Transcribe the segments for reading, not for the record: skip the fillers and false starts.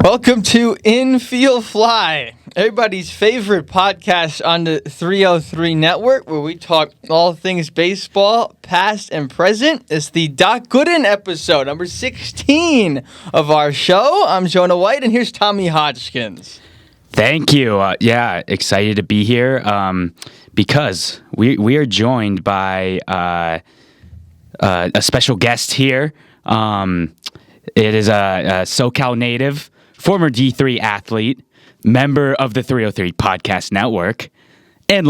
Welcome to Infield Fly, everybody's favorite podcast on the 303 Network, where we talk all things baseball, past and present. It's the Doc Gooden episode, number 16 of our show. I'm Jonah White, and here's Tommy Hodgkins. Thank you. Excited to be here because we are joined by a special guest here. It is a SoCal native, former D3 athlete, member of the 303 Podcast Network, and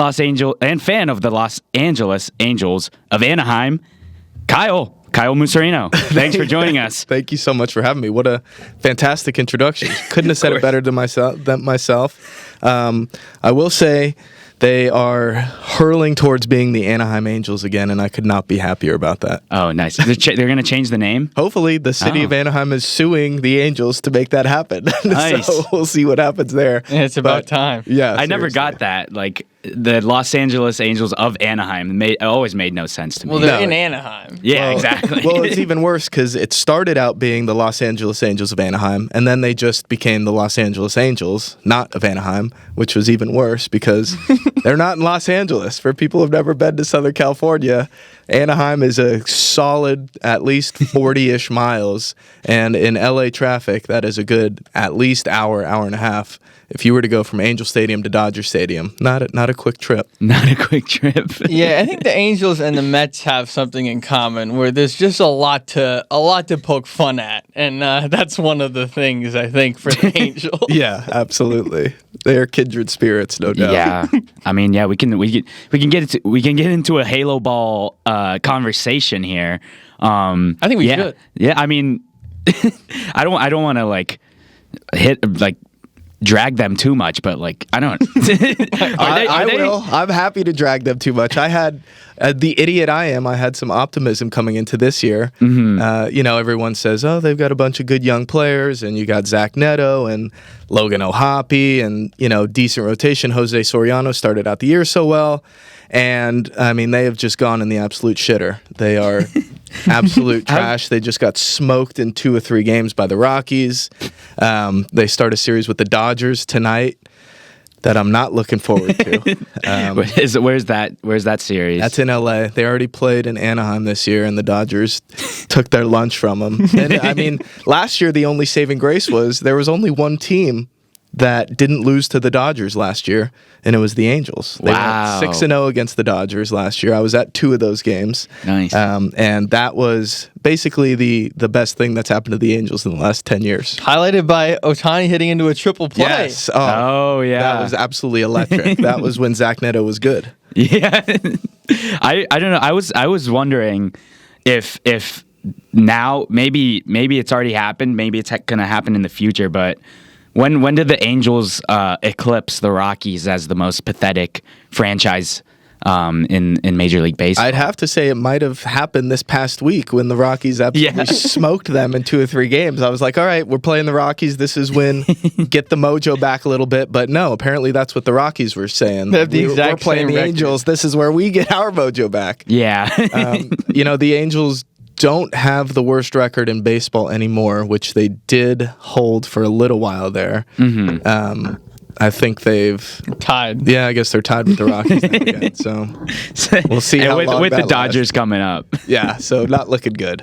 fan of the Los Angeles Angels of Anaheim, Kyle Musarino. Thanks for joining us. Thank you so much for having me. What a fantastic introduction. Couldn't have said it better than myself. I will say they are hurling towards being the Anaheim Angels again, and I could not be happier about that. Oh, nice. They're going to change the name? Hopefully, the city of Anaheim is suing the Angels to make that happen. Nice. So we'll see what happens there. It's about time. Yeah, I never got that. Like, the Los Angeles Angels of Anaheim always made no sense to me. Well, they're in Anaheim. Yeah, exactly. Well, it's even worse because it started out being the Los Angeles Angels of Anaheim, and then they just became the Los Angeles Angels, not of Anaheim, which was even worse because they're not in Los Angeles. For people who've never been to Southern California, Anaheim is a solid at least 40-ish miles, and in LA traffic, that is a good at least hour and a half. If you were to go from Angel Stadium to Dodger Stadium, not a quick trip. Not a quick trip. Yeah, I think the Angels and the Mets have something in common where there's just a lot to poke fun at, and that's one of the things I think for the Angels. Yeah, absolutely. They are kindred spirits, no doubt. Yeah, I mean, yeah, we can get into a Halo Ball conversation here. I think we should. Yeah, I mean, I don't want to drag them too much, but I don't. I will. I'm happy to drag them too much. I had the idiot I am. I had some optimism coming into this year. Mm-hmm. Everyone says, "Oh, they've got a bunch of good young players, and you got Zach Neto and Logan O'Hoppe, and decent rotation." Jose Soriano started out the year so well. And, I mean, they have just gone in the absolute shitter. They are absolute trash. They just got smoked in 2 or 3 games by the Rockies. They start a series with the Dodgers tonight that I'm not looking forward to. Where's that series? That's in L.A. They already played in Anaheim this year, and the Dodgers took their lunch from them. And, I mean, last year the only saving grace was there was only one team that didn't lose to the Dodgers last year, and it was the Angels. They went 6-0 against the Dodgers last year. I was at 2 of those games. Nice. And that was basically the best thing that's happened to the Angels in the last 10 years. Highlighted by Ohtani hitting into a triple play. Yes. Oh yeah. That was absolutely electric. That was when Zach Neto was good. Yeah. I don't know. I was wondering if now maybe it's already happened. Maybe it's going to happen in the future, but When did the Angels eclipse the Rockies as the most pathetic franchise in Major League Baseball? I'd have to say it might have happened this past week when the Rockies absolutely smoked them in 2 or 3 games. I was like, all right, we're playing the Rockies. This is when get the mojo back a little bit. But no, apparently that's what the Rockies were saying. We're playing the Angels. This is where we get our mojo back. Yeah. The Angels don't have the worst record in baseball anymore, which they did hold for a little while there. Mm-hmm. I think they've tied. Yeah, I guess they're tied with the Rockies now again. So we'll see how long with that the Dodgers lasts. Coming up. Yeah, so not looking good.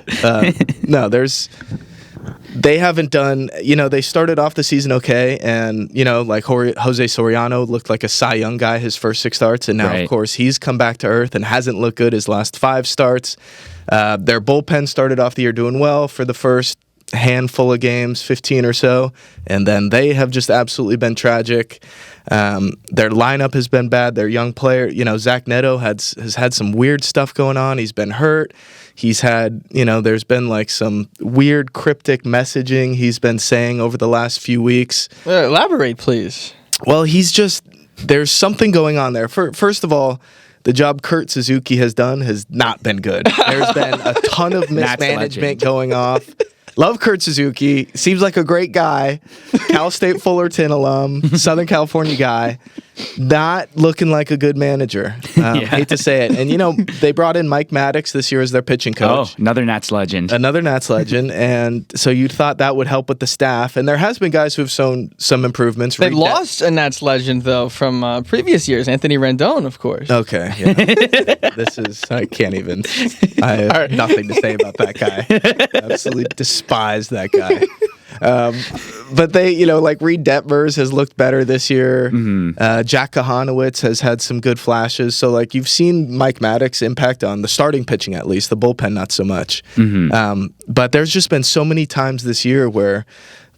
They haven't done. They started off the season okay, and Jose Soriano looked like a Cy Young guy his first 6 starts, and now of course he's come back to earth and hasn't looked good his last 5 starts. Their bullpen started off the year doing well for the first handful of games, 15 or so, and then they have just absolutely been tragic. Their lineup has been bad. Their young player, Zach Neto has had some weird stuff going on. He's been hurt. He's had, there's been some weird cryptic messaging he's been saying over the last few weeks. Elaborate, please. Well, there's something going on there. First of all, the job Kurt Suzuki has done has not been good. There's been a ton of mismanagement going off. Love Kurt Suzuki. Seems like a great guy. Cal State Fullerton alum, Southern California guy. Not looking like a good manager. Hate to say it. And, they brought in Mike Maddox this year as their pitching coach. Oh, another Nats legend. And so you thought that would help with the staff. And there has been guys who have shown some improvements. They lost a Nats legend, though, from previous years. Anthony Rendon, of course. Okay. Yeah. I can't even. I have nothing to say about that guy. Absolutely despise that guy. But they, like Reed Detmers has looked better this year. Mm-hmm. Jack Kahanowitz has had some good flashes. So, like, you've seen Mike Maddox impact on the starting pitching, at least. The bullpen, not so much. Mm-hmm. But there's just been so many times this year where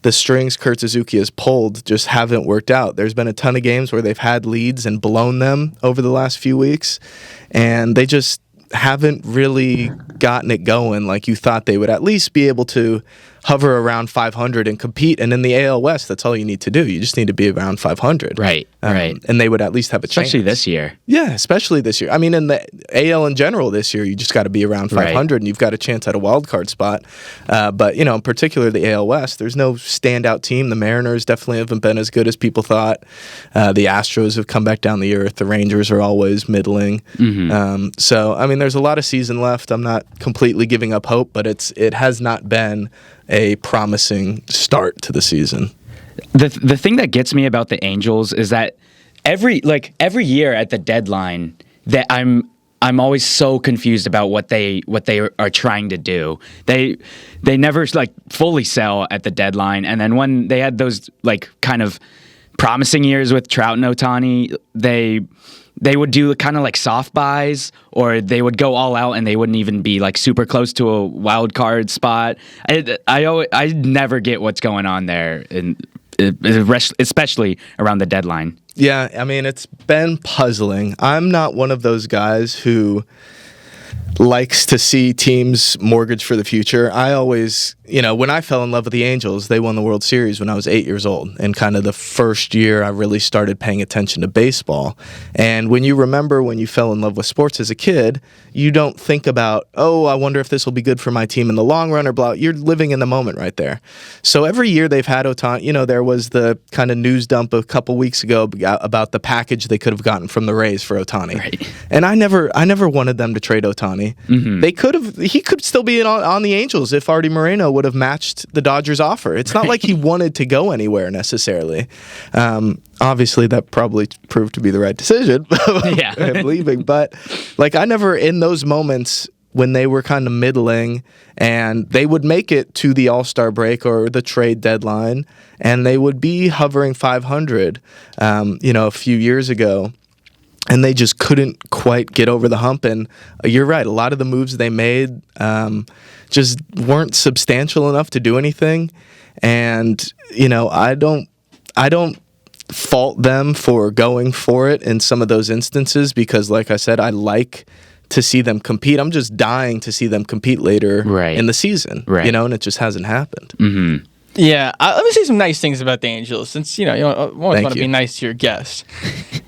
the strings Kurt Suzuki has pulled just haven't worked out. There's been a ton of games where they've had leads and blown them over the last few weeks, and they just haven't really gotten it going like you thought they would at least be able to hover around 500 and compete. And in the AL West, that's all you need to do. You just need to be around 500. Right. And they would at least have a chance. Especially this year. Yeah, especially this year. I mean, in the AL in general this year, you just got to be around 500 and you've got a chance at a wild card spot. But, in particular, the AL West, there's no standout team. The Mariners definitely haven't been as good as people thought. The Astros have come back down the earth. The Rangers are always middling. Mm-hmm. So, I mean, there's a lot of season left. I'm not completely giving up hope, but it has not been a promising start to the season. The thing that gets me about the Angels is that every year at the deadline that I'm always so confused about what they are trying to do. They never fully sell at the deadline, and then when they had those kind of promising years with Trout and Ohtani, they would do kind of like soft buys, or they would go all out and they wouldn't even be super close to a wild card spot. I never get what's going on there, especially around the deadline. Yeah, I mean, it's been puzzling. I'm not one of those guys who likes to see teams mortgage for the future. I always, when I fell in love with the Angels, they won the World Series when I was 8 years old, and kind of the first year I really started paying attention to baseball. And when you fell in love with sports as a kid, you don't think about, I wonder if this will be good for my team in the long run or blah. You're living in the moment right there. So every year they've had Ohtani. There was the kind of news dump a couple weeks ago about the package they could have gotten from the Rays for Ohtani. Right. And I never wanted them to trade Ohtani. Mm-hmm. He could still be on the Angels if Artie Moreno would have matched the Dodgers offer. It's not like he wanted to go anywhere necessarily. Obviously that probably proved to be the right decision. Yeah. Him leaving, but I never, in those moments when they were kind of middling and they would make it to the All-Star break or the trade deadline and they would be hovering 500 a few years ago. And they just couldn't quite get over the hump. And you're right, a lot of the moves they made just weren't substantial enough to do anything. And, I don't fault them for going for it in some of those instances because, like I said, I like to see them compete. I'm just dying to see them compete later in the season, and it just hasn't happened. Mm-hmm. Yeah, let me say some nice things about the Angels, since you always want to be nice to your guests.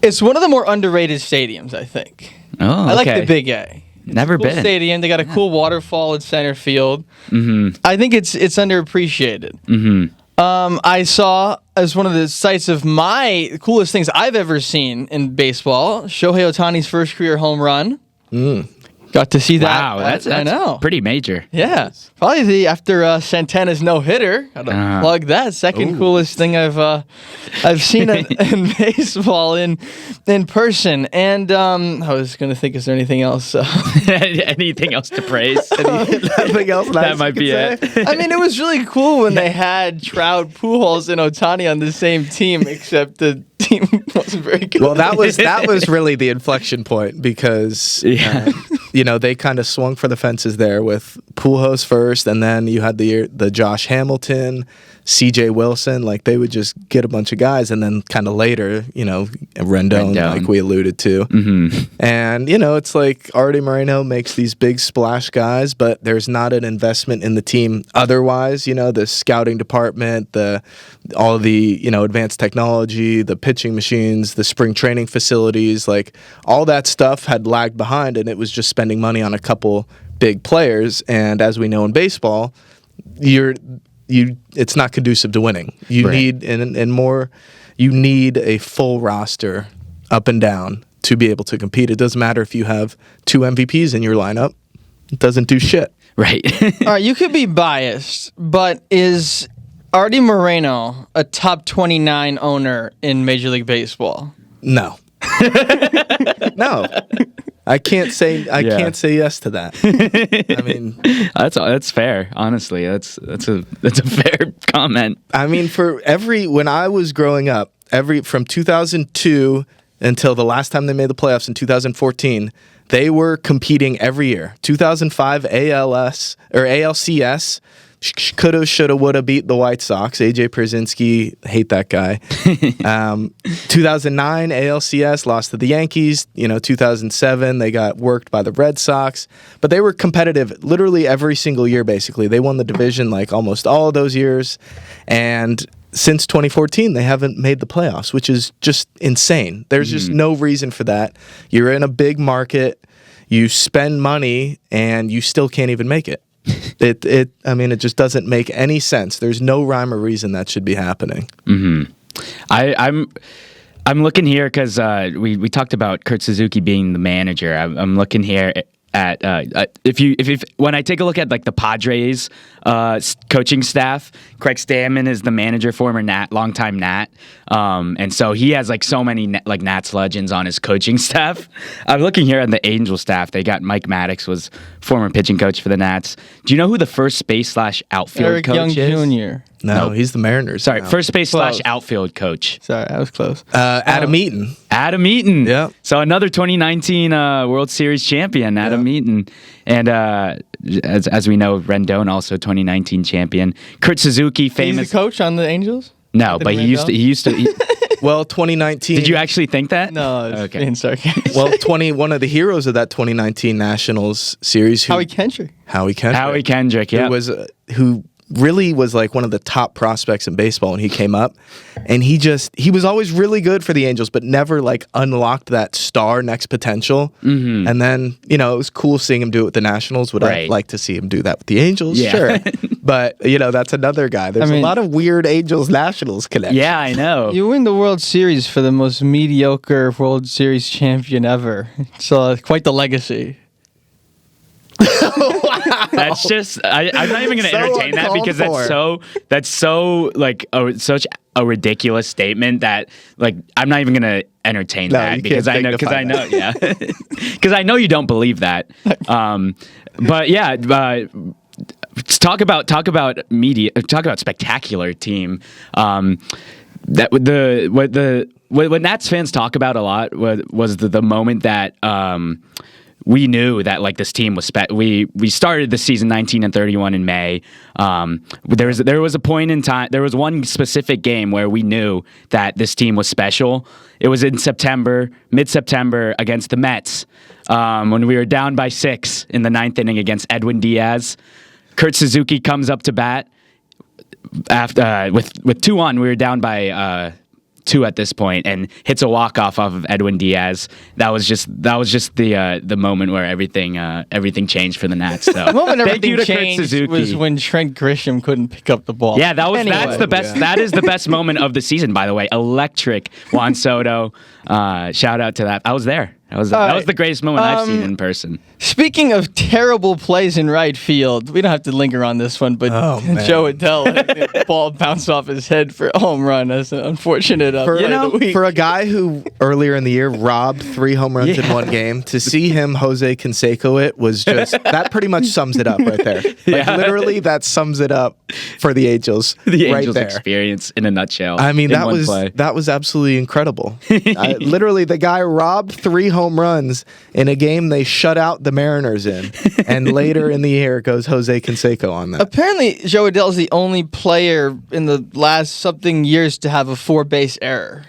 It's one of the more underrated stadiums, I think. Oh, okay. I like the Big A. Never been. Stadium. They got a cool waterfall at center field. Mm-hmm. I think it's underappreciated. Mm-hmm. I saw as one of the sights of my coolest things I've ever seen in baseball, Shohei Ohtani's first career home run. Got to see that. Wow, that's I know. pretty major. Yeah, probably after Santana's no hitter. Gotta plug that. Second coolest thing I've seen in baseball in person. And I was gonna think, is there anything else? Anything else to praise? Nothing else. That might be it. I mean, it was really cool when they had Trout, Pujols, and Ohtani on the same team, except the team wasn't very good. Well, that was really the inflection point because they kind of swung for the fences there with Pujols first, and then you had the Josh Hamilton, C.J. Wilson. They would just get a bunch of guys, and then kind of later, Rendon, like we alluded to. Mm-hmm. And it's like Artie Moreno makes these big splash guys, but there's not an investment in the team otherwise. The scouting department, all the advanced technology, the pitching machines, the spring training facilities, all that stuff had lagged behind, and it was just spending money on a couple big players. And as we know in baseball, it's not conducive to winning. You need you need a full roster up and down to be able to compete. It doesn't matter if you have 2 MVPs in your lineup. It doesn't do shit. Right. All right, you could be biased, but is Artie Moreno a top 29 owner in Major League Baseball? No. No. I can't say yes to that. I mean, that's fair. Honestly, that's a fair comment. I mean, when I was growing up, from 2002 until the last time they made the playoffs in 2014, they were competing every year. 2005 ALS or ALCS. Coulda, shoulda, woulda beat the White Sox. AJ Pierzynski, hate that guy. 2009 ALCS, lost to the Yankees. 2007 they got worked by the Red Sox. But they were competitive literally every single year, basically. They won the division like almost all of those years. And since 2014, they haven't made the playoffs, which is just insane. There's just no reason for that. You're in a big market. You spend money, and you still can't even make it. It just doesn't make any sense. There's no rhyme or reason that should be happening. Mm-hmm. I'm looking here because we talked about Kurt Suzuki being the manager. I'm looking here at when I take a look at like the Padres coaching staff, Craig Stammen is the manager, former longtime Nat, and so he has like so many like Nats legends on his coaching staff. I'm looking here at the Angel staff. They got Mike Maddox, was former pitching coach for the Nats. Do you know who the first base / outfield Eric coach Young is? Jr. No, he's the Mariners. Sorry, now. first base / outfield coach. Sorry, I was close. Adam Eaton. Adam Eaton. Yeah. So another 2019 World Series champion, Adam Eaton. And as we know, Rendon also 2019 champion. Kurt Suzuki, famous. He's the coach on the Angels? No, but he used to. Well, 2019. Did you actually think that? No, it's Okay. being sarcastic. Well, one of the heroes of that 2019 Nationals series. Howie Kendrick. Howie Kendrick, yeah. Who really was like one of the top prospects in baseball when he came up, and he was always really good for the Angels, but never like unlocked that star next potential. Mm-hmm. And then it was cool seeing him do it with the Nationals. Would I like to see him do that with the Angels? Yeah. Sure, but that's another guy. There's a lot of weird Angels Nationals connections. Yeah, I know. You win the World Series for the most mediocre World Series champion ever. So quite the legacy. That's just I'm not even going to entertain that because that's so like such a ridiculous statement that like I'm not even going to entertain that because I know because I know you don't believe that. But yeah, talk about media. Talk about spectacular team. That what Nats fans talk about a lot was the moment that. We knew that like this team was we started the season 19-31 in May. There was a point in time. There was one specific game where we knew that this team was special. It was in mid-September against the Mets when we were down by 6 in the 9th inning against Edwin Diaz. Kurt Suzuki comes up to bat after with 2 on. We were down by 2 at this point and hits a walk-off off of Edwin Diaz. That was just the moment where everything changed for the Nats. So The moment thank you everything to Kurt changed Suzuki. was when Trent Grisham couldn't pick up the ball. Yeah, that's the best. That is the best moment of the season, by the way. Electric Juan Soto. Shout out to that. I was there. That was the greatest moment I've seen in person. Speaking of terrible plays in right field, we don't have to linger on this one, but Joe Adell let the ball bounce off his head for a home run. That's an unfortunate play of the week. For a guy who earlier in the year robbed 3 home runs in one game, to see him Jose Canseco it was just that pretty much sums it up right there. Like literally that sums it up for the Angels. The right Angels there. experience in a nutshell. I mean that play. was absolutely incredible. Literally the guy robbed 3 home runs in a game they shut out the Mariners in, and later in the year goes Jose Canseco on that. Apparently, Joe Adell's the only player in the last something years to have a 4-base error.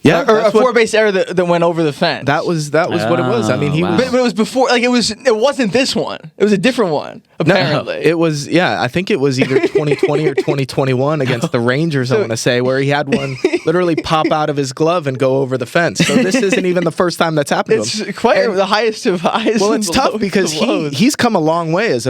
Yeah, or a 4-base error that went over the fence. That was what it was. I mean, he wow. was. But it was before. Like it wasn't this one. It was a different one. Apparently, It was. Yeah, I think it was either 2020 or 2021 against the Rangers. I want to say where he had one literally pop out of his glove and go over the fence. So this isn't even the first time that's happened to him. it's quite the highest of highs. Well, and it's the tough lowest because of lows. he's come a long way as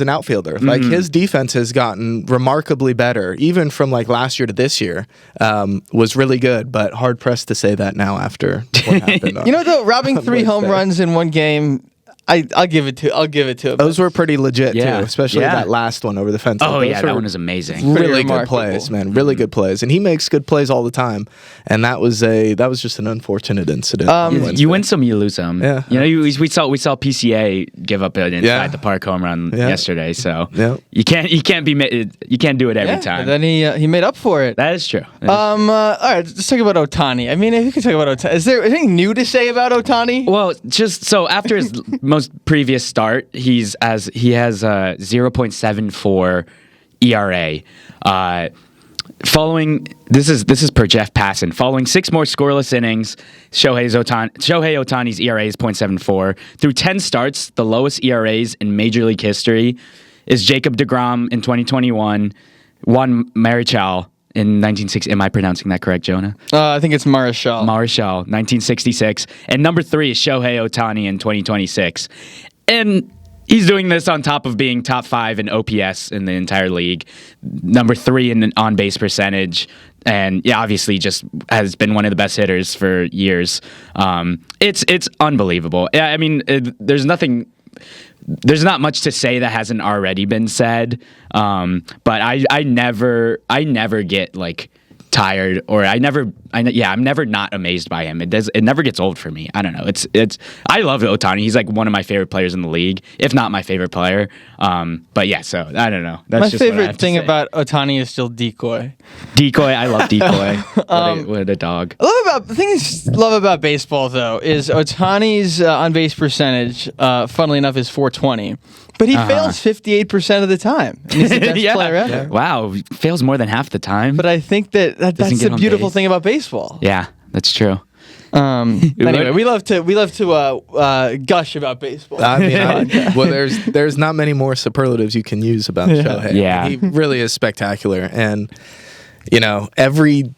an outfielder. Like his defense has gotten remarkably better, even from like last year to this year. Was really good, but hard pressed to say that now after what happened. You know, though, robbing 3 home Wednesday. runs in one game, I'll give it to him. Those were pretty legit Yeah. too, especially Yeah. that last one over the fence. Oh, Those yeah, were that one is amazing. Pretty really good remarkable. plays, man. Really good plays, and he makes good plays all the time. And that was just an unfortunate incident. on Wednesday. You win some, you lose some. Yeah. You know, we saw PCA give up an inside Yeah. the park home run Yeah. yesterday. So Yeah. you can't do it every Yeah, time. and then he made up for it. That is true. All right, let's talk about Ohtani. I mean, if you could talk about Ohtani, is there anything new to say about Ohtani? Well, just so after his most previous start, he has a 0.74 ERA. Following this is per Jeff Passan. Following 6 more scoreless innings, Shohei Ohtani's ERA is 0.74. Through 10 starts, the lowest ERAs in Major League history is Jacob deGrom in 2021, Juan Marichal in 1960. Am I pronouncing that correct, Jonah? I think it's Marichal. Marichal, 1966. And number 3 is Shohei Ohtani in 2026. And he's doing this on top of being top 5 in OPS in the entire league, number 3 in on-base percentage, and yeah, obviously just has been one of the best hitters for years. It's unbelievable. Yeah, I mean, there's not much to say that hasn't already been said. But I never get like tired, or I'm never not amazed by him. It never gets old for me. I don't know. I love Ohtani. He's like one of my favorite players in the league, if not my favorite player. But yeah, so I don't know. That's My just what I favorite have to thing say. about Ohtani is still Decoy. Decoy. I love Decoy. What a dog. The thing I love about baseball, though, is Ohtani's on-base percentage, funnily enough, is 420. But he fails 58% of the time. And he's the best player ever. Yeah. Wow, fails more than half the time. But I think that's Doesn't the get on beautiful base. thing about baseball. Yeah, that's true. Anyway, we love to gush about baseball. I mean, well, there's not many more superlatives you can use about Shohei. Yeah. He really is spectacular, and you know, every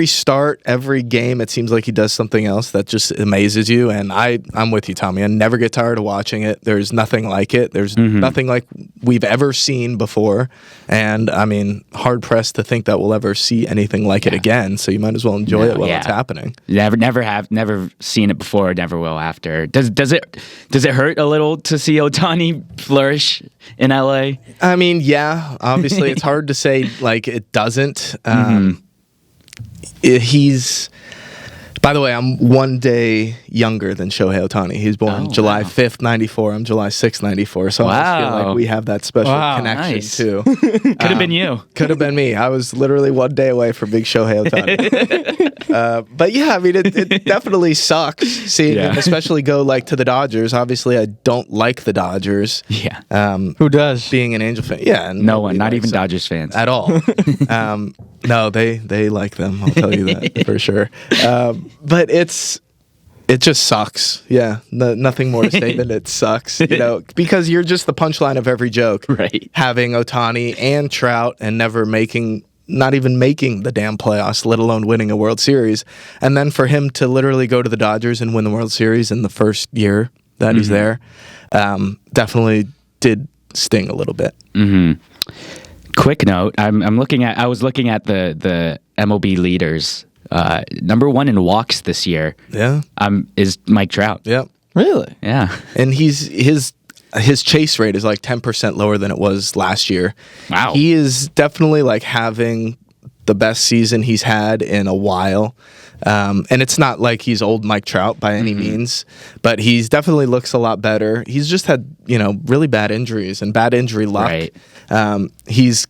start, every game, it seems like he does something else that just amazes you. And I'm with you, Tommy. I never get tired of watching it. There's nothing like it. There's nothing like we've ever seen before. And I mean, hard pressed to think that we'll ever see anything like it again. So you might as well enjoy it while it's happening. Never seen it before. Never will after. Does it hurt a little to see Ohtani flourish in LA? I mean, yeah. Obviously, it's hard to say like it doesn't. He's, by the way, I'm 1 day younger than Shohei Ohtani. He's born July 5th, 94. I'm July 6th, 94. So I feel like we have that special connection nice. too. Could have been you. Could have been me. I was literally 1 day away from big Shohei Ohtani. But yeah, I mean, it definitely sucks seeing him, especially go like to the Dodgers. Obviously, I don't like the Dodgers. Yeah. Who does? Being an Angel fan. Yeah. No one, not likes even them Dodgers fans. at all. No, they like them. I'll tell you that for sure. But it just sucks. Yeah, nothing more to say than it sucks. You know, because you're just the punchline of every joke. Right. Having Ohtani and Trout and not even making the damn playoffs, let alone winning a World Series, and then for him to literally go to the Dodgers and win the World Series in the first year that he's there, definitely did sting a little bit. Quick note: I was looking at the MLB leaders. Number 1 in walks this year. Yeah. Is Mike Trout. Yep. Really? Yeah. And his chase rate is like 10% lower than it was last year. Wow. He is definitely like having the best season he's had in a while. And it's not like he's old Mike Trout by any means, but he's definitely looks a lot better. He's just had, really bad injuries and bad injury luck. Right. He's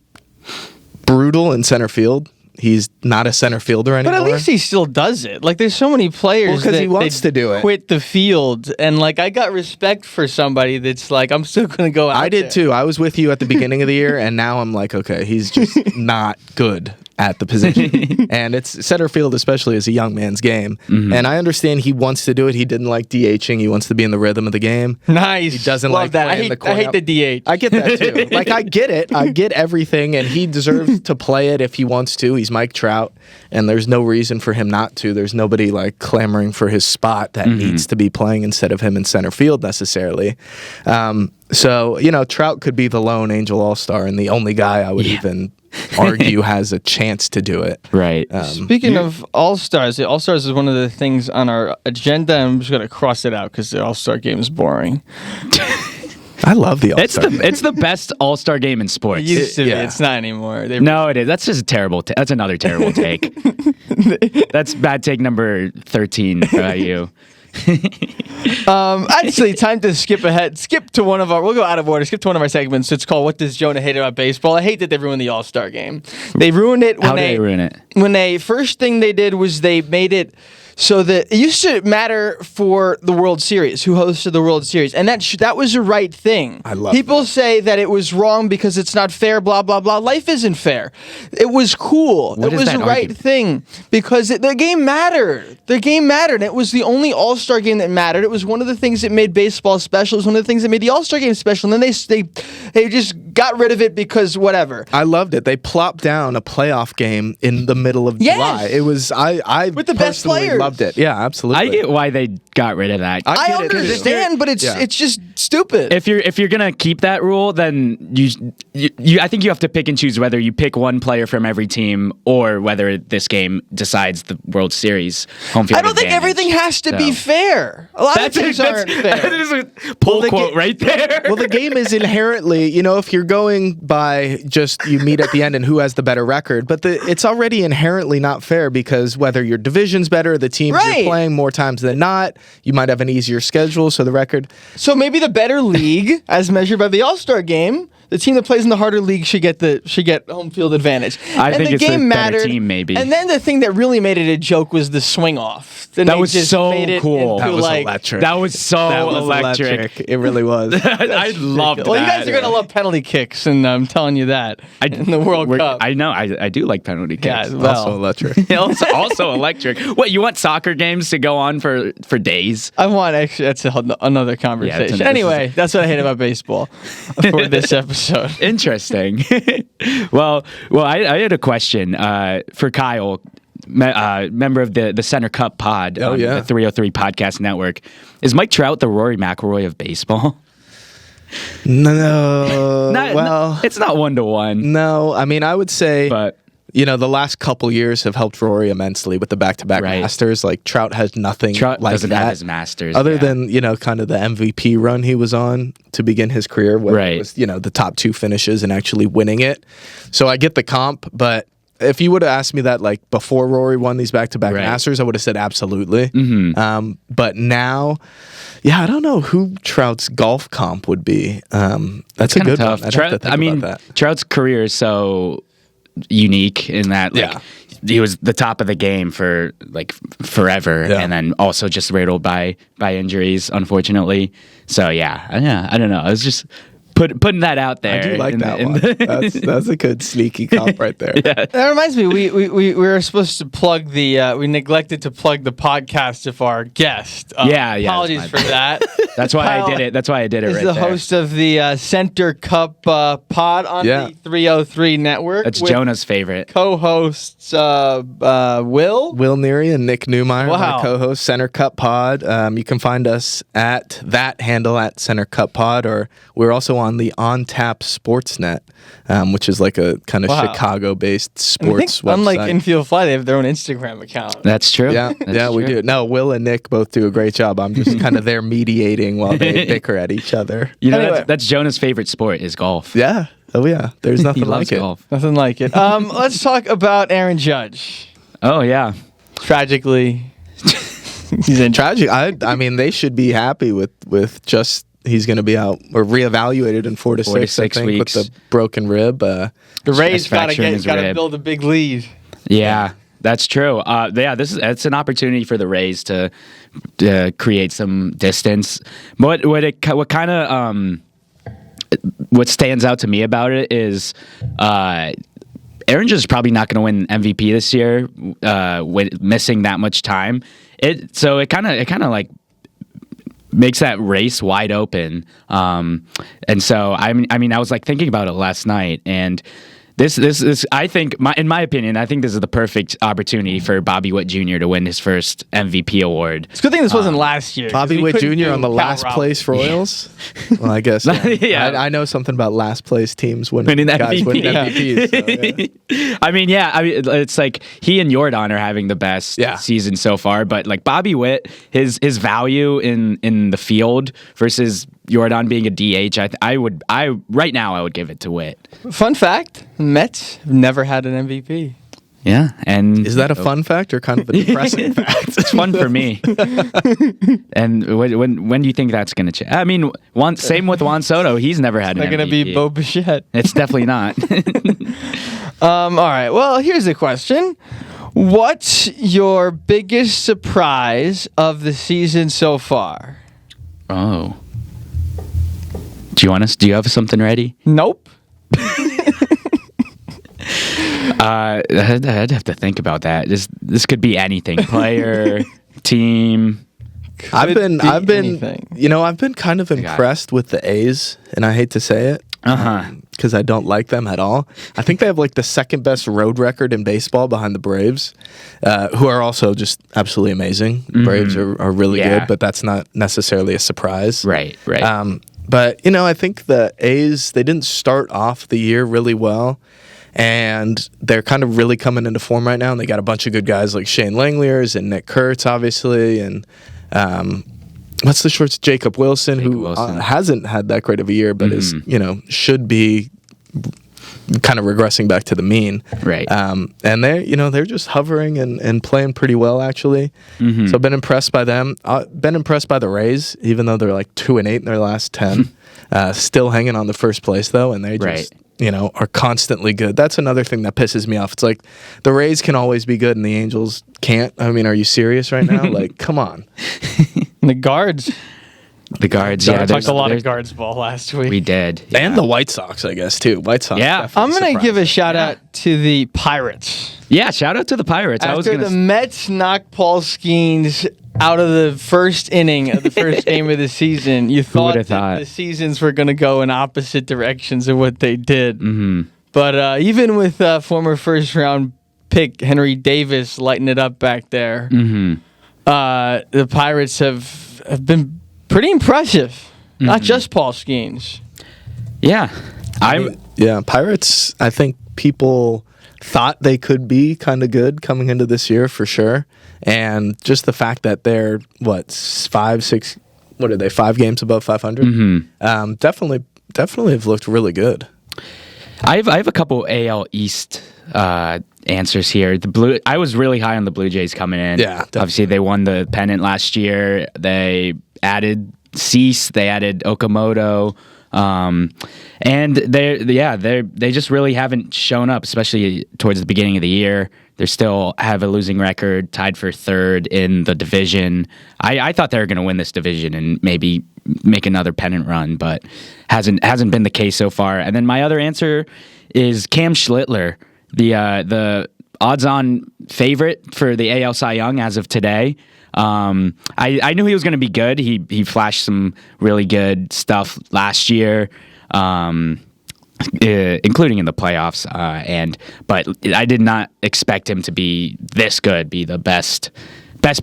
brutal in center field. He's not a center fielder anymore. But at least he still does it. Like, there's so many players because that he wants to do it. Quit the field, and like I got respect for somebody that's like, I'm still going to go out. I did there. too. I was with you at the beginning of the year, and now I'm like, okay, he's just not good. at the position. And it's center field, especially, is a young man's game. And I understand he wants to do it. He didn't like DHing. He wants to be in the rhythm of the game. Nice. He doesn't Love like that. playing the corner. I hate the DH. I get that too. Like, I get it. I get everything, and he deserves to play it if he wants to. He's Mike Trout, and there's no reason for him not to. There's nobody like clamoring for his spot that needs to be playing instead of him in center field necessarily. So, Trout could be the lone Angel All-Star and the only guy I would even argue has a chance to do it. Right. Speaking of All-Stars, the All-Stars is one of the things on our agenda, and I'm just going to cross it out because the All-Star game is boring. I love the All-Star game. It's the best All-Star game in sports. It used to be. Yeah. It's not anymore. No, it is. That's just a terrible. That's another terrible take. That's bad take number 13 by you. Actually, time to skip to one of our, we'll go out of order, skip to one of our segments. It's called What Does Jonah Hate About Baseball? I hate that they ruined the All-Star game. They ruined it when How did they ruin it? When first thing they did was they made it so that it used to matter for the World Series, who hosted the World Series, and that was the right thing. I love People say that it was wrong because it's not fair, blah, blah, blah. Life isn't fair. It was cool. What it is was that the right argument? thing because the game mattered. The game mattered. It was the only All-Star game that mattered. It was one of the things that made baseball special. It was one of the things that made the All-Star game special. And then they just got rid of it because whatever. I loved it. They plopped down a playoff game in the middle of Yes! July. It was I With the best personally players. loved it. Yeah, absolutely. I get why they got rid of that. I get it, too. understand, but it's just stupid. If you're gonna keep that rule, then you I think you have to pick and choose whether you pick one player from every team or whether this game decides the World Series home field. I don't think advantage. everything has to be fair. A lot of things aren't fair. That is a pull the quote right there. Well, the game is inherently, if you're going by just you meet at the end and who has the better record, but it's already inherently not fair because whether your division's better, the teams Right. you're playing more times than not, you might have an easier schedule, so the record. So maybe the better league, as measured by the All-Star game, the team that plays in the harder league should get home field advantage. I and think the it's the game better mattered. team, maybe. And then the thing that really made it a joke was the swing off. Then That they was just so made it cool. into, That was like, electric. That was so That was electric. It really was. I loved that. Well, you guys are gonna love penalty kicks, and I'm telling you that in the World Cup. I know. I do like penalty kicks. Yeah, well. Also electric. also electric. What, you want soccer games to go on for days? I want actually. That's another conversation. Anyway, that's what I hate about baseball for this episode. Interesting. well, I had a question for Kyle, member of the Center Cup Pod on the 303 Podcast Network. Is Mike Trout the Rory McIlroy of baseball? No. Well, it's not 1-1. no. I mean, I would say, But the last couple years have helped Rory immensely with the back-to-back Right. Masters. Like, Trout has nothing Trout like doesn't that. have his Masters. Other yeah. than, kind of the MVP run he was on to begin his career, where Right. it was, the top two finishes and actually winning it. So I get the comp, but if you would have asked me that like before Rory won these back-to-back Right. Masters, I would have said absolutely. Mm-hmm. But now, I don't know who Trout's golf comp would be. That's a Kinda good tough. one. I'd have to think about that. Trout's career is so unique in that he was the top of the game for like forever, and then also just riddled by injuries, unfortunately. So I don't know. I was just putting that out there. I do like that one. That's a good sneaky comp right there. That reminds me, we were supposed to plug we neglected to plug the podcast of our guest. Apologies for that. That's why Kyle I did it. That's why I did it is right the there. host of the Center Cup pod on the 303 network. That's with Jonah's favorite. co-hosts Will Neary and Nick Newmeyer, Wow. my co-host, Center Cup Pod. You can find us at that handle at Center Cup Pod, or we're also on the On Tap Sportsnet, which is like a kind of Chicago-based I sports think, website. unlike Infield Fly, they have their own Instagram account. That's true. Yeah, we do. No, Will and Nick both do a great job. I'm just kind of there mediating while they bicker at each other. You know, Anyway. that's Jonah's favorite sport is golf. Yeah. Oh, yeah. There's nothing He loves like it. golf. Nothing like it. Let's talk about Aaron Judge. Oh yeah. Tragically, he's in. Tragic. I mean, they should be happy with just he's going to be out or reevaluated in 4 to 6 6 I think, weeks. with the broken rib. The Rays Chest fracture in his got to rib. build a big lead. Yeah, that's true. It's an opportunity for the Rays to create some distance. What stands out to me about it is Aaron Judge is probably not going to win MVP this year with missing that much time. So it kind of like makes that race wide open. And so I mean, I was like thinking about it last night, and this I think, in my opinion, I think this is the perfect opportunity for Bobby Witt Jr. to win his first MVP award. It's a good thing this wasn't last year. Bobby Witt Jr. on the last place Royals. Well, I guess I know something about last place teams winning MVP. Winning MVPs. So, I mean, it's like he and Jordan are having the best season so far, but like Bobby Witt, his value in the field versus Jordan being a DH, right now I would give it to Witt. Fun fact: Mets have never had an MVP. Yeah, and is that a fun fact or kind of a depressing fact? It's fun for me. And when do you think that's going to change? I mean, same with Juan Soto. He's never had an MVP. It's not going to be Bo Bichette. It's definitely not. All right. Well, here's a question. What's your biggest surprise of the season so far? Oh. Do you have something ready? Nope. I'd have to think about that. This could be anything. Player, team. I've been anything. I've been kind of impressed with the A's, and I hate to say it. Because I don't like them at all. I think they have like the second best road record in baseball behind the Braves, who are also just absolutely amazing. Braves are really good, but that's not necessarily a surprise. Right. But, I think the A's, they didn't start off the year really well, and they're kind of really coming into form right now, and they got a bunch of good guys like Shane Langeliers and Nick Kurtz, obviously, and what's the shorts? Jacob Wilson, who hasn't had that great of a year, but is, should be kind of regressing back to the mean. Right. And they're just hovering and playing pretty well, actually. So I've been impressed by them. Been impressed by the Rays, even though they're like 2-8 in their last 10. Still hanging on the first place, though, and they just, are constantly good. That's another thing that pisses me off. It's like the Rays can always be good and the Angels can't. I mean, are you serious right now? Like, come on. The Guards. We talked a lot of Guards ball last week. We did. Yeah. And the White Sox, I guess, too. White Sox. Yeah. I'm going to give a shout out to the Pirates. Yeah, shout out to the Pirates. After the Mets knocked Paul Skeens out of the first inning of the first game of the season, you thought the seasons were going to go in opposite directions of what they did. But even with former first-round pick Henry Davis lighting it up back there, the Pirates have been pretty impressive. Not just Paul Skeens. Yeah. Pirates, I think people thought they could be kind of good coming into this year for sure. And just the fact that they're, 5 games above 500? Definitely have looked really good. I have a couple AL East answers here. I was really high on the Blue Jays coming in. Yeah, definitely. Obviously, they won the pennant last year. They added Cease. They added Okamoto. And they just really haven't shown up, especially towards the beginning of the year. They still have a losing record, tied for third in the division. I thought they were going to win this division and maybe make another pennant run, but hasn't been the case so far. And then my other answer is Cam Schlittler, the odds-on favorite for the AL Cy Young as of today. I knew he was going to be good. He flashed some really good stuff last year, including in the playoffs. But I did not expect him to be this good, be the best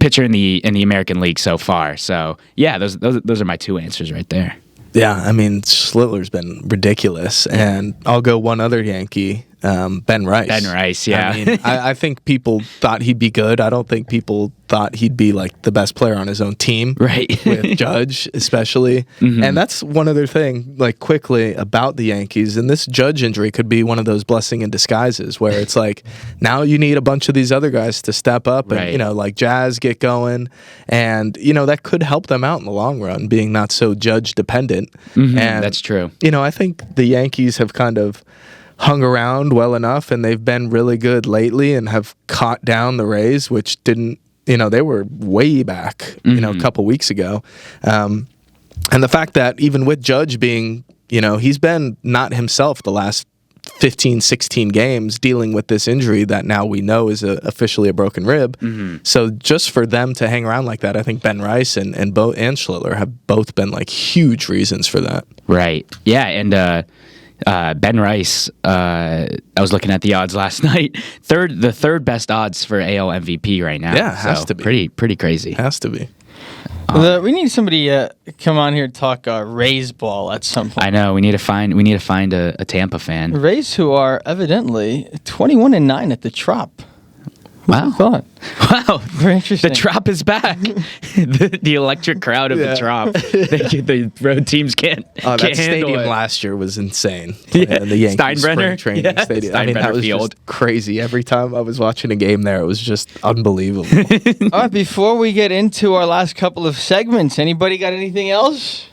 pitcher in the American League so far. So yeah, those are my two answers right there. Yeah, I mean, Schlittler's been ridiculous, and I'll go one other Yankee, Ben Rice. Ben Rice, yeah. I mean, I think people thought he'd be good. I don't think people thought he'd be like the best player on his own team, right? With Judge, especially. And that's one other thing, like quickly about the Yankees. And this Judge injury could be one of those blessing in disguises, where it's like now you need a bunch of these other guys to step up and like Jazz get going, and that could help them out in the long run, being not so Judge dependent. And that's true. I think the Yankees have kind of hung around well enough, and they've been really good lately and have caught down the Rays, which didn't, they were way back, a couple weeks ago. And the fact that even with Judge being, he's been not himself the last 15, 16 games dealing with this injury that now we know is officially a broken rib. So just for them to hang around like that, I think Ben Rice and Schlittler have both been like huge reasons for that. Right. Yeah, and Ben Rice, I was looking at the odds last night. The third best odds for AL MVP right now. Yeah, it has to be. Pretty crazy. Has to be. We need somebody come on here to talk Rays ball at some point. I know. We need to find a Tampa fan. Rays who are evidently 21-9 at the Trop. Wow. Who thought? Wow. Very interesting. The Trop is back. the electric crowd of the Trop. The road teams can't That handle stadium it. last year was insane. Yeah. The Yankees Steinbrenner? spring training Yeah. stadium. I mean, that Steinbrenner was Field. just crazy. Every time I was watching a game there, it was just unbelievable. All right, before we get into our last couple of segments, anybody got anything else?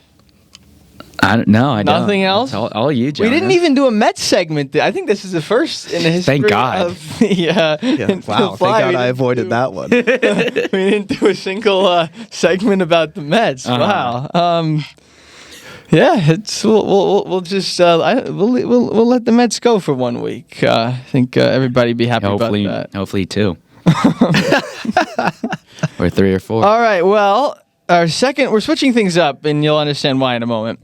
I don't know. I don't. Nothing else? All you, Jonah. We didn't even do a Mets segment. I think this is the first in the history Thank God. of the, Yeah, wow, thank God I avoided that one. We didn't do a single segment about the Mets. Uh-huh. Wow. Yeah, we'll just we'll let the Mets go for 1 week. I think everybody be happy about that. Hopefully 2. Or 3 or 4. All right. Well, we're switching things up, and you'll understand why in a moment.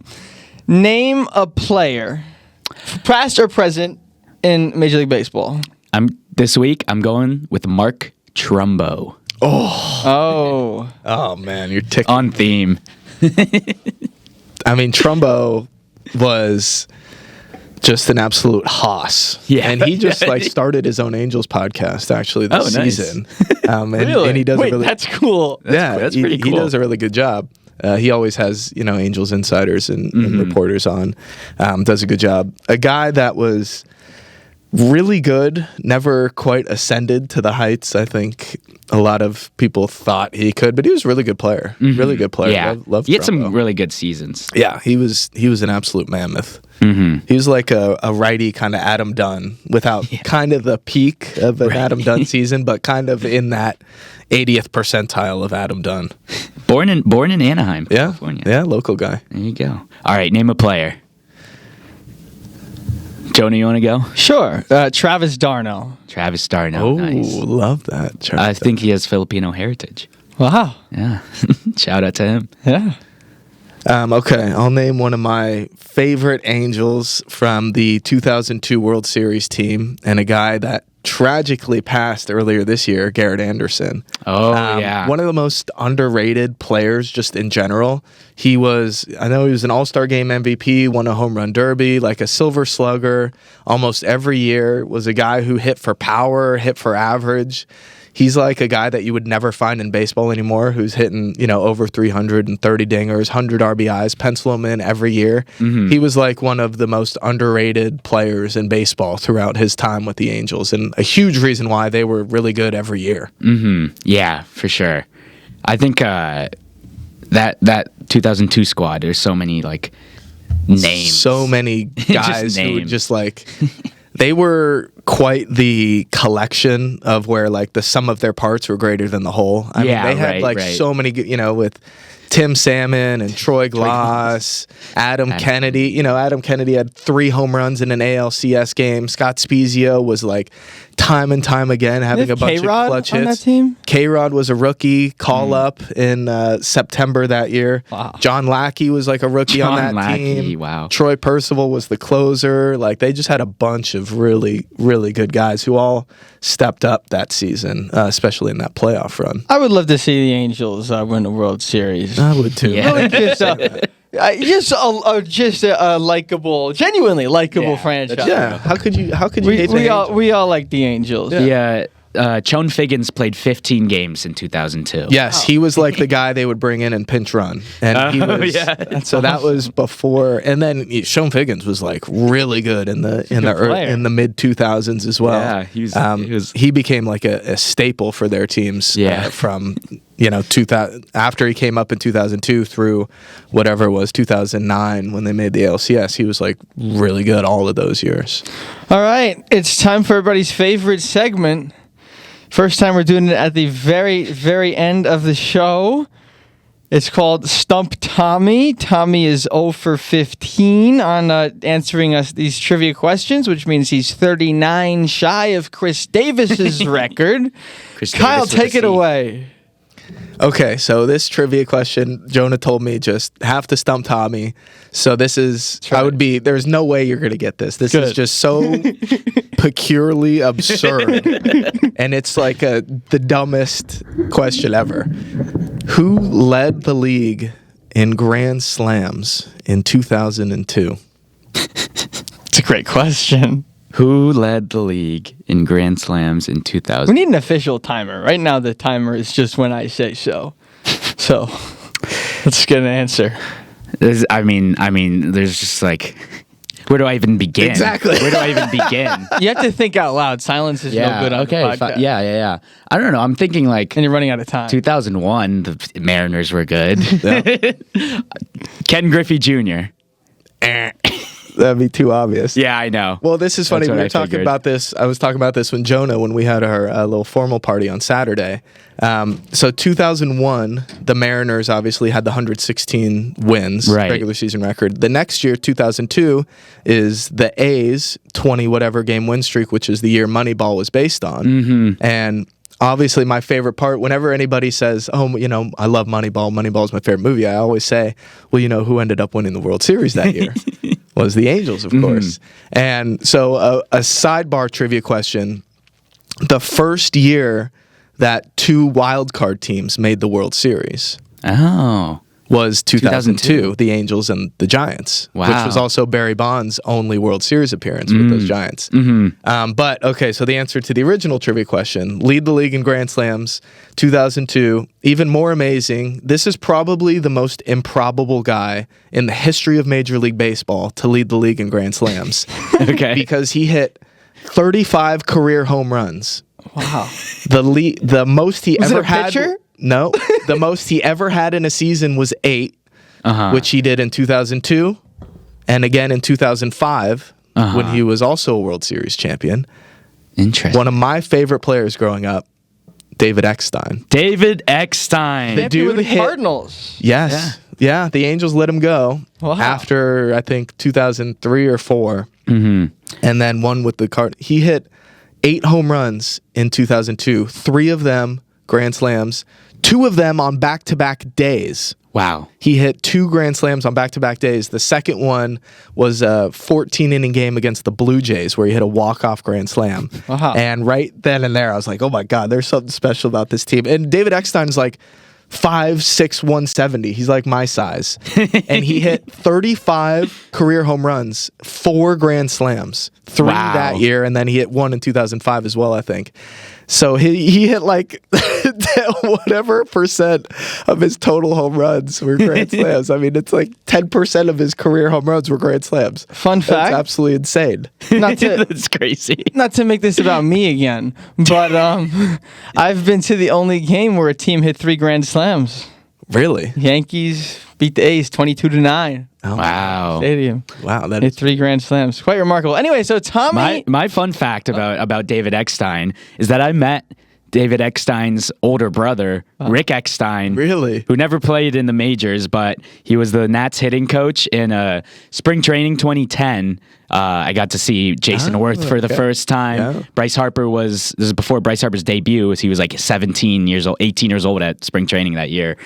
Name a player, past or present, in Major League Baseball. This week, I'm going with Mark Trumbo. Oh. Oh, man, you're ticking. On theme. I mean, Trumbo was just an absolute hoss. Yeah. And he just started his own Angels podcast actually this season. Really? And he does Wait, a really that's cool. That's pretty cool. He does a really good job. He always has, Angels insiders and reporters on. Does a good job. A guy that was really good, never quite ascended to the heights I think a lot of people thought he could, but he was a really good player. Really good player. Yeah. Loved He had Trumbo. some really good seasons. Yeah, he was an absolute mammoth. He was like a righty kind of Adam Dunn without kind of the peak of an Adam Dunn season, but kind of in that 80th percentile of Adam Dunn. Born in Anaheim, California. Yeah, local guy. There you go. All right, name a player. Jonah, you want to go? Sure. Travis d'Arnaud. Travis d'Arnaud. Oh, Nice. love that. I think he has Filipino heritage. Wow. Yeah. Shout out to him. Yeah. Okay, I'll name one of my favorite Angels from the 2002 World Series team and a guy that tragically passed earlier this year, Garrett Anderson. Oh, yeah. One of the most underrated players just in general. I know he was an All-Star Game MVP, won a home run derby, like a silver slugger almost every year, was a guy who hit for power, hit for average. He's like a guy that you would never find in baseball anymore, who's hitting, over 330 dingers, 100 RBIs, pencil him in every year. He was like one of the most underrated players in baseball throughout his time with the Angels, and a huge reason why they were really good every year. Yeah, for sure. I think that 2002 squad, there's so many names. So many guys who would just they were quite the collection of where the sum of their parts were greater than the whole. I mean, they had so many, with Tim Salmon and Troy Glass, Adam Kennedy. Adam Kennedy had 3 home runs in an ALCS game. Scott Spezio was time and time again having a bunch of clutch hits. On that team? K-Rod was a rookie call-up in September that year. Wow. John Lackey was a rookie on that team. Wow. Troy Percival was the closer. They just had a bunch of really, really good guys who all stepped up that season, especially in that playoff run. I would love to see the Angels win the World Series. I would too. Yeah. Really just a likable, genuinely likable franchise. Yeah. How could you hate the Angels? We all like the Angels. Yeah. Chone Figgins played 15 games in 2002. Yes, he was the guy they would bring in and pinch run, and he was. So that was before, and then Shohei Figgins was really good in the mid 2000s as well. Yeah, he became a staple for their teams. Yeah. From 2000 after he came up in 2002 through whatever it was 2009 when they made the ALCS, he was really good all of those years. All right, it's time for everybody's favorite segment. First time we're doing it at the very, very end of the show. It's called Stump Tommy. Tommy is 0 for 15 on answering us these trivia questions, which means he's 39 shy of Chris Davis's record. Kyle, take it away. Okay, so this trivia question, Jonah told me just have to stump Tommy. So this is, there's no way you're going to get this. This is just so peculiarly absurd. And it's like the dumbest question ever. Who led the league in grand slams in 2002? It's a great question. Who led the league in grand slams in 2000? We need an official timer. Right now, the timer is just when I say so. So let's get an answer. There's just like, where do I even begin? Exactly. Where do I even begin? You have to think out loud. Silence is no good on the podcast. Yeah. I don't know. I'm thinking like... And you're running out of time. 2001, the Mariners were good. Yeah. Ken Griffey Jr. That'd be too obvious. Yeah, I know. Well, this is funny. We were talking about this. I was talking about this when we had our little formal party on Saturday. So 2001, the Mariners obviously had the 116 wins, regular season record. The next year, 2002, is the A's 20 whatever game win streak, which is the year Moneyball was based on. Mm-hmm. And obviously, my favorite part, whenever anybody says, I love Moneyball, Moneyball's my favorite movie, I always say, well, who ended up winning the World Series that year? Was the Angels, of course. And so a sidebar trivia question. The first year that 2 wildcard teams made the World Series was 2002, the Angels and the Giants, which was also Barry Bonds' only World Series appearance with those Giants. But, okay, so the answer to the original trivia question, lead the league in Grand Slams, 2002, even more amazing, this is probably the most improbable guy in the history of Major League Baseball to lead the league in Grand Slams. Okay. Because he hit 35 career home runs. Wow. The most he ever had... Pitcher? No, the most he ever had in a season was 8, which he did in 2002, and again in 2005 when he was also a World Series champion. Interesting. One of my favorite players growing up, David Eckstein. David Eckstein. The dude with the Cardinals. Yes. Yeah, the Angels let him go after, I think, 2003 or 4, and then one with the Cardinals. He hit 8 home runs in 2002, 3 of them Grand Slams, 2 of them on back-to-back days. Wow. He hit 2 Grand Slams on back-to-back days. The second one was a 14-inning game against the Blue Jays where he hit a walk-off Grand Slam. And right then and there, I was like, oh my God, there's something special about this team. And David Eckstein is like 5'6", 170. He's like my size. And he hit 35 career home runs, 4 Grand Slams, 3 that year, and then he hit 1 in 2005 as well, I think. So he hit like whatever percent of his total home runs were Grand Slams. I mean, it's like 10% of his career home runs were Grand Slams. Fun fact. That's absolutely insane. That's crazy. Not to make this about me again, but I've been to the only game where a team hit 3 Grand Slams. Really? Yankees beat the A's 22-9. Oh, wow. Stadium. Wow. That hit 3 Grand Slams. Quite remarkable. Anyway, so Tommy... My fun fact about David Eckstein is that I met David Eckstein's older brother, Rick Eckstein. Really? Who never played in the majors, but he was the Nats hitting coach in spring training 2010. I got to see Jason Worth for the first time. Yeah. Bryce Harper this is before Bryce Harper's debut. He was like 18 years old at spring training that year.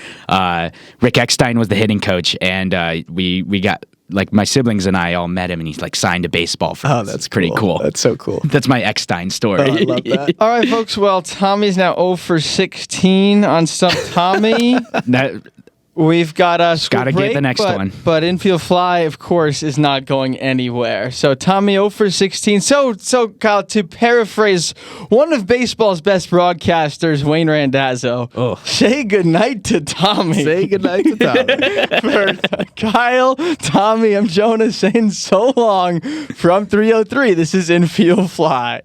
Rick Eckstein was the hitting coach, and we got, like, my siblings and I all met him, and he's like signed a baseball for us. That's pretty cool. That's so cool. That's my Eckstein story. I love that. All right, folks. Well, Tommy's now 0 for 16 on Stump Tommy. We've got a gotta get the next one. But Infield Fly, of course, is not going anywhere. So Tommy 0 for 16. So Kyle, to paraphrase one of baseball's best broadcasters, Wayne Randazzo, say goodnight to Tommy. Say goodnight to Tommy. For Kyle, Tommy, I'm Jonah saying so long from 303. This is Infield Fly.